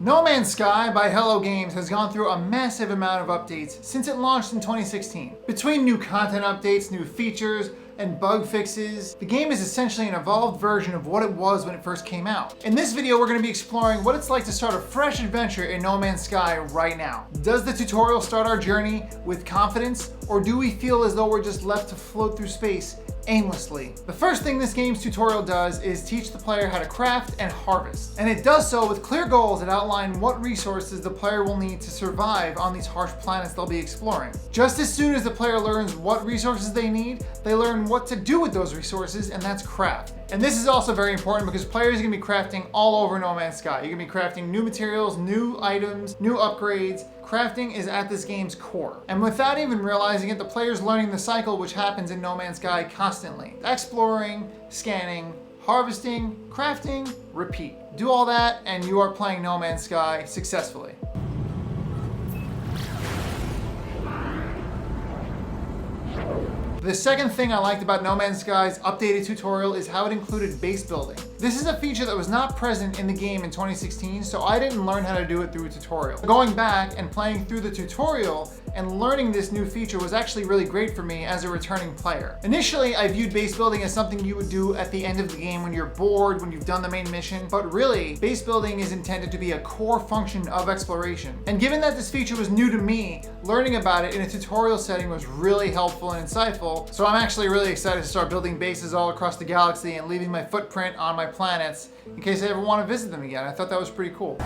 No Man's Sky by Hello Games has gone through a massive amount of updates since it launched in 2016. Between new content updates, new features, and bug fixes, the game is essentially an evolved version of what it was when it first came out. In this video, we're going to be exploring what it's like to start a fresh adventure in No Man's Sky right now. Does the tutorial start our journey with confidence, or do we feel as though we're just left to float through space aimlessly? The first thing this game's tutorial does is teach the player how to craft and harvest. And it does so with clear goals that outline what resources the player will need to survive on these harsh planets they'll be exploring. Just as soon as the player learns what resources they need, they learn what to do with those resources, and that's craft. And this is also very important because players are going to be crafting all over No Man's Sky. You're going to be crafting new materials, new items, new upgrades. Crafting is at this game's core. And without even realizing it, the player's learning the cycle which happens in No Man's Sky constantly. Exploring, scanning, harvesting, crafting, repeat. Do all that and you are playing No Man's Sky successfully. The second thing I liked about No Man's Sky's updated tutorial is how it included base building. This is a feature that was not present in the game in 2016, so I didn't learn how to do it through a tutorial. Going back and playing through the tutorial and learning this new feature was actually really great for me as a returning player. Initially, I viewed base building as something you would do at the end of the game when you're bored, when you've done the main mission, but really, base building is intended to be a core function of exploration. And given that this feature was new to me, learning about it in a tutorial setting was really helpful and insightful. So I'm actually really excited to start building bases all across the galaxy and leaving my footprint on my planets in case I ever want to visit them again. I thought that was pretty cool.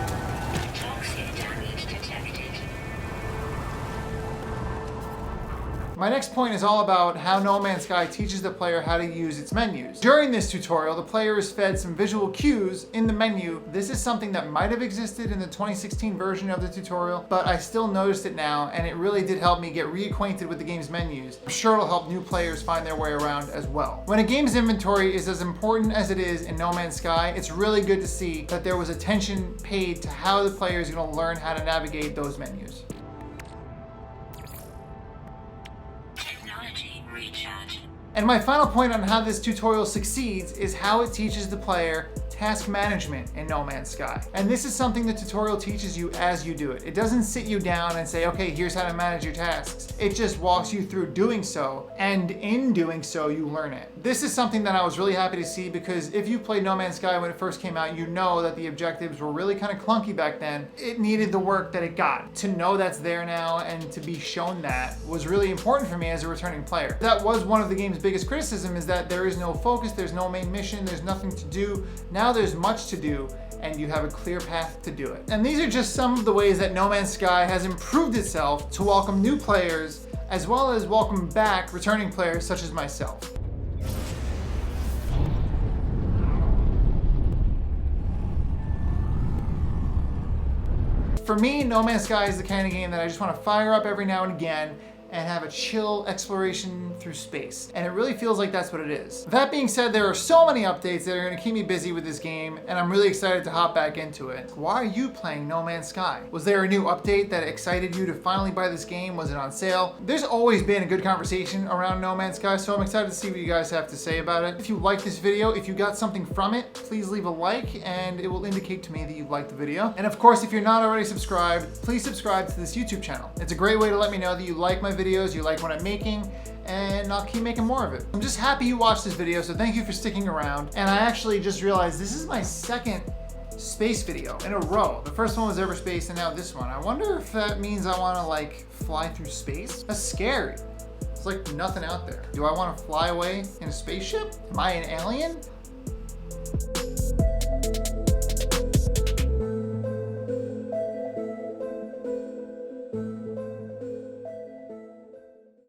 My next point is all about how No Man's Sky teaches the player how to use its menus. During this tutorial, the player is fed some visual cues in the menu. This is something that might have existed in the 2016 version of the tutorial, but I still noticed it now, and it really did help me get reacquainted with the game's menus. I'm sure it'll help new players find their way around as well. When a game's inventory is as important as it is in No Man's Sky, it's really good to see that there was attention paid to how the player is going to learn how to navigate those menus. And my final point on how this tutorial succeeds is how it teaches the player task management in No Man's Sky. And this is something the tutorial teaches you as you do it. It doesn't sit you down and say, okay, here's how to manage your tasks. It just walks you through doing so, and in doing so, you learn it. This is something that I was really happy to see because if you played No Man's Sky when it first came out, you know that the objectives were really kind of clunky back then. It needed the work that it got. To know that's there now and to be shown that was really important for me as a returning player. That was one of the game's biggest criticism, is that there is no focus, there's no main mission, there's nothing to do. Now there's much to do, and you have a clear path to do it. And these are just some of the ways that No Man's Sky has improved itself to welcome new players, as well as welcome back returning players such as myself. For me, No Man's Sky is the kind of game that I just want to fire up every now and again and have a chill exploration through space. And it really feels like that's what it is. That being said, there are so many updates that are gonna keep me busy with this game, and I'm really excited to hop back into it. Why are you playing No Man's Sky? Was there a new update that excited you to finally buy this game? Was it on sale? There's always been a good conversation around No Man's Sky, so I'm excited to see what you guys have to say about it. If you like this video, if you got something from it, please leave a like, and it will indicate to me that you liked the video. And of course, if you're not already subscribed, please subscribe to this YouTube channel. It's a great way to let me know that you like my videos, you like what I'm making, and I'll keep making more of it. I'm just happy you watched this video, so thank you for sticking around. And I actually just realized this is my second space video in a row. The first one was Everspace, and now this one. I wonder if that means I want to like fly through space? That's scary. It's like nothing out there. Do I want to fly away in a spaceship? Am I an alien?